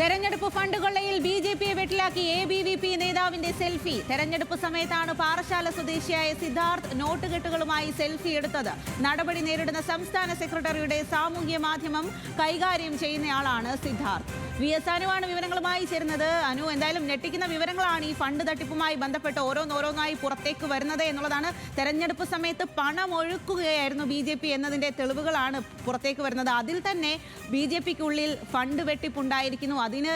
തെരഞ്ഞെടുപ്പ് ഫണ്ട് കൊള്ളയിൽ ബി.ജെ.പിയെ വെട്ടിലാക്കി എ.ബി.വി.പി നേതാവിന്റെ സെൽഫി. തെരഞ്ഞെടുപ്പ് സമയത്താണ് പാറശാല സ്വദേശിയായ സിദ്ധാർത്ഥ് നോട്ടുകെട്ടുകളുമായി സെൽഫി എടുത്തത്. നടപടി നേരിടുന്ന സംസ്ഥാന സെക്രട്ടറിയുടെ സാമൂഹ്യ മാധ്യമം കൈകാര്യം ചെയ്യുന്നയാളാണ് സിദ്ധാർത്ഥ്. വി.എസ്. അനുവാണ് വിവരങ്ങളുമായി ചേരുന്നത്. അനു, എന്തായാലും ഞെട്ടിക്കുന്ന വിവരങ്ങളാണ് ഈ ഫണ്ട് തട്ടിപ്പുമായി ബന്ധപ്പെട്ട് ഓരോന്നോരോന്നായി പുറത്തേക്ക് വരുന്നത് എന്നുള്ളതാണ്. തെരഞ്ഞെടുപ്പ് സമയത്ത് പണം ഒഴുക്കുകയായിരുന്നു ബി.ജെ.പി എന്നതിന്റെ തെളിവുകളാണ് പുറത്തേക്ക് വരുന്നത്. അതിൽ തന്നെ ബി.ജെ.പിക്കുള്ളിൽ ഫണ്ട് വെട്ടിപ്പുണ്ടായിരിക്കുന്നു. അതിന്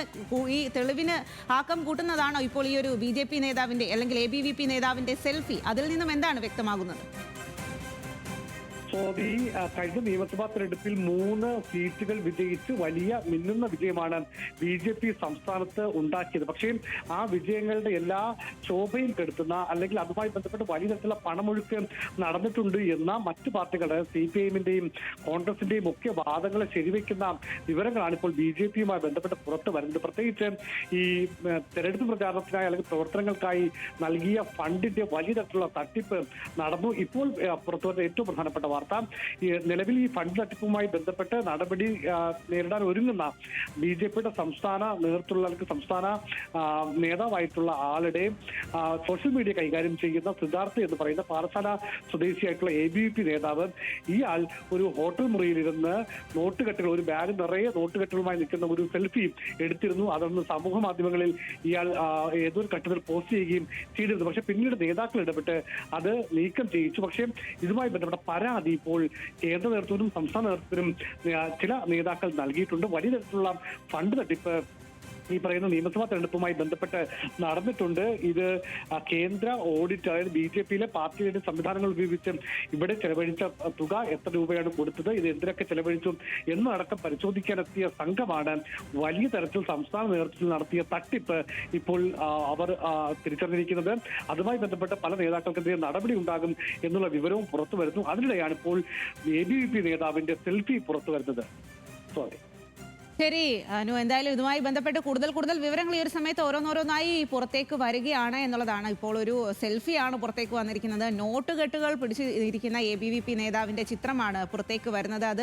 ഈ തെളിവിന് ആക്കം കൂട്ടുന്നതാണോ ഇപ്പോൾ ഈ ഒരു ബി.ജെ.പി നേതാവിന്റെ അല്ലെങ്കിൽ എ.ബി.വി.പി നേതാവിന്റെ സെൽഫി? അതിൽ നിന്നും എന്താണ് വ്യക്തമാകുന്നത്? കഴിഞ്ഞ നിയമസഭാ തെരഞ്ഞെടുപ്പിൽ 3 സീറ്റുകൾ വിജയിച്ച് വലിയ മിന്നുന്ന വിജയമാണ് ബി.ജെ.പി സംസ്ഥാനത്ത് ഉണ്ടാക്കിയത്. പക്ഷേ ആ വിജയങ്ങളുടെ എല്ലാ ശോഭയും കെടുത്തുന്ന അല്ലെങ്കിൽ അതുമായി ബന്ധപ്പെട്ട് വലിയ തരത്തിലുള്ള പണമൊഴുക്ക് നടന്നിട്ടുണ്ട് എന്ന മറ്റു പാർട്ടികളുടെ CPIഎമ്മിന്റെയും കോൺഗ്രസിന്റെയും ഒക്കെ വാദങ്ങളെ ശരിവെക്കുന്ന വിവരങ്ങളാണ് ഇപ്പോൾ ബി.ജെ.പിയുമായി ബന്ധപ്പെട്ട് പുറത്തു വരുന്നത്. പ്രത്യേകിച്ച് ഈ തെരഞ്ഞെടുപ്പ് പ്രചാരണത്തിനായി അല്ലെങ്കിൽ പ്രവർത്തനങ്ങൾക്കായി നൽകിയ ഫണ്ടിന്റെ വലിയ തരത്തിലുള്ള തട്ടിപ്പ് നടന്നു. ഇപ്പോൾ പുറത്തു വരുന്ന ഏറ്റവും പ്രധാനപ്പെട്ട നിലവിൽ ഈ ഫണ്ട് തട്ടിപ്പുമായി ബന്ധപ്പെട്ട് നടപടി നേരിടാൻ ഒരുങ്ങുന്ന ബി.ജെ.പിയുടെ സംസ്ഥാന നേതൃത്വമുള്ള അല്ലെങ്കിൽ സംസ്ഥാന നേതാവായിട്ടുള്ള ആളുടെ സോഷ്യൽ മീഡിയ കൈകാര്യം ചെയ്യുന്ന സിദ്ധാർത്ഥ് എന്ന് പറയുന്ന പാറശാല സ്വദേശിയായിട്ടുള്ള എ.ബി.വി.പി നേതാവ്, ഇയാൾ ഒരു ഹോട്ടൽ മുറിയിലിരുന്ന് നോട്ടുകെട്ടുകൾ, ഒരു ബാഗ് നിറയെ നോട്ടുകെട്ടുകളുമായി നിൽക്കുന്ന ഒരു സെൽഫി എടുത്തിരുന്നു. അതൊന്ന് സമൂഹ മാധ്യമങ്ങളിൽ ഇയാൾ ഏതൊരു ഘട്ടത്തിൽ പോസ്റ്റ് ചെയ്യുകയും ചെയ്തിരുന്നു. പക്ഷെ പിന്നീട് നേതാക്കൾ ഇടപെട്ട് അത് നീക്കം ചെയ്യിച്ചു. പക്ഷേ ഇതുമായി ബന്ധപ്പെട്ട പരാതി ഇപ്പോൾ കേന്ദ്ര നേതൃത്വത്തിനും സംസ്ഥാന നേതൃത്വത്തിനും ചില നേതാക്കൾ നൽകിയിട്ടുണ്ട്. വലിയ തരത്തിലുള്ള ഫണ്ട് തട്ടിപ്പ് ഈ പറയുന്ന നിയമസഭാ തെരഞ്ഞെടുപ്പുമായി ബന്ധപ്പെട്ട് നടന്നിട്ടുണ്ട്. ഇത് കേന്ദ്ര ഓഡിറ്റ്, അതായത് ബി.ജെ.പിയിലെ പാർട്ടിയുടെ സംവിധാനങ്ങൾ ഉപയോഗിച്ച് ഇവിടെ ചെലവഴിച്ച തുക എത്ര രൂപയാണ് കൊടുത്തത്, ഇത് എന്തിനൊക്കെ ചെലവഴിച്ചു എന്നടക്കം പരിശോധിക്കാനെത്തിയ സംഘമാണ് വലിയ തരത്തിൽ സംസ്ഥാന നേതൃത്വത്തിൽ നടത്തിയ തട്ടിപ്പ് ഇപ്പോൾ അവർ തിരിച്ചറിഞ്ഞിരിക്കുന്നത്. അതുമായി ബന്ധപ്പെട്ട് പല നേതാക്കൾക്കെതിരെ നടപടി ഉണ്ടാകും എന്നുള്ള വിവരവും പുറത്തു വരുന്നു. അതിനിടെയാണ് ഇപ്പോൾ എ.ബി.വി.പി നേതാവിന്റെ സെൽഫി പുറത്തു വരുന്നത്. ശരി അനു, എന്തായാലും ഇതുമായി ബന്ധപ്പെട്ട് കൂടുതൽ വിവരങ്ങൾ ഈ ഒരു സമയത്ത് ഓരോന്നോരോന്നായി പുറത്തേക്ക് വരികയാണ് എന്നുള്ളതാണ്. ഇപ്പോൾ ഒരു സെൽഫിയാണ് പുറത്തേക്ക് വന്നിരിക്കുന്നത്. നോട്ടുകെട്ടുകൾ പിടിച്ചിരിക്കുന്ന എ.ബി.വി.പി നേതാവിന്റെ ചിത്രമാണ് പുറത്തേക്ക് വരുന്നത്. അത്